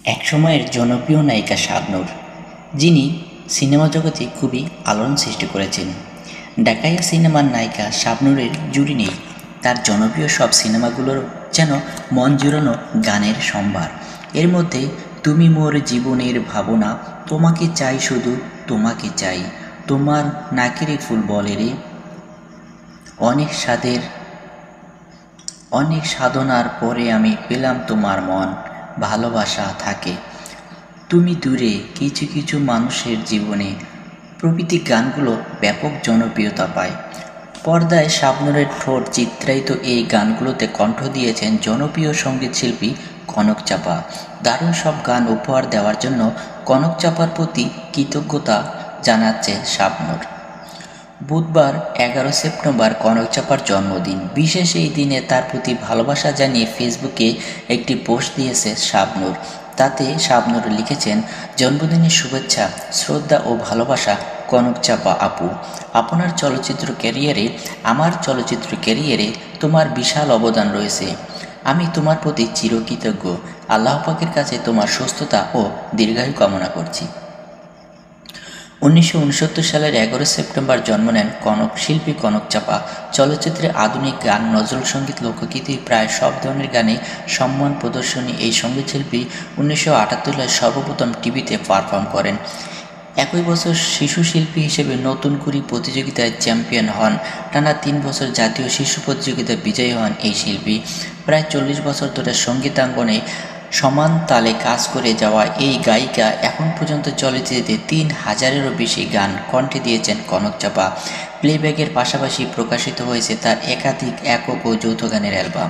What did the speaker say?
একসময়ের জনপ্রিয় নায়িকা শাবনূর, যিনি সিনেমা জগতে খুবই আলোড়ন সৃষ্টি করেছেন। ডাকাইয়া সিনেমার নায়িকা শাবনূরের জুড়ি নেই। তার জনপ্রিয় সব সিনেমাগুলোর যেন মন জুড়ানো গানের সম্ভার। এর মধ্যে তুমি মোর জীবনের ভাবনা, তোমাকে চাই শুধু তোমাকে চাই, তোমার নাকেরে ফুল বলে রে, অনেক সাধনার পরে আমি পেলাম তোমার মন, ভালোবাসা থাকে তুমি দূরে, কিছু কিছু মানুষের জীবনে প্রভৃতি গানগুলো ব্যাপক জনপ্রিয়তা পায়। পর্দায় শাবনূরের ঠোঁট চিত্রায়িত এই গানগুলোতে কণ্ঠ দিয়েছেন জনপ্রিয় সঙ্গীতশিল্পী কনক চাপা। দারুণ সব গান উপহার দেওয়ার জন্য কনক চাপার প্রতি কৃতজ্ঞতা জানাচ্ছে শাবনূর। বুধবার ১১ সেপ্টেম্বর কনক চাপার জন্মদিন। বিশেষ এই দিনে তার প্রতি ভালোবাসা জানিয়ে ফেসবুকে একটি পোস্ট দিয়েছে শাবনূর। তাতে শাবনূর লিখেছেন, জন্মদিনের শুভেচ্ছা, শ্রদ্ধা ও ভালোবাসা কনক চাপা আপু। আপনার আমার চলচ্চিত্র ক্যারিয়ারে তোমার বিশাল অবদান রয়েছে। আমি তোমার প্রতি চিরকৃতজ্ঞ। আল্লাহ পাকের কাছে তোমার সুস্থতা ও দীর্ঘায়ু কামনা করছি। ১৯৬৯ সালের ১১ সেপ্টেম্বর জন্ম নেন শিল্পী কনক চাপা। চলচ্চিত্রে আধুনিক গান, নজরুল সঙ্গীত, লোকগীতি প্রায় সব ধরনের গানে সম্মান প্রদর্শনী এই সঙ্গীতশিল্পী ১৯৭৮ সালে সর্বপ্রথম টিভিতে পারফর্ম করেন। একই বছর শিশু শিল্পী হিসেবে নতুন কুড়ি প্রতিযোগিতায় চ্যাম্পিয়ন হন। টানা ৩ বছর জাতীয় শিশু প্রতিযোগিতায় বিজয়ী হন এই শিল্পী। প্রায় ৪০ বছর ধরে সঙ্গীতাঙ্গনে সমান তালে কাজ করে যাওয়া এই গায়িকা এখন পর্যন্ত চলচ্চিত্রে ৩,০০০-এরও বেশি গান কণ্ঠে দিয়েছেন কনক চাপা। প্লেব্যাকের পাশাপাশি প্রকাশিত হয়েছে তার একাধিক একক ও যৌথ গানের অ্যালবাম।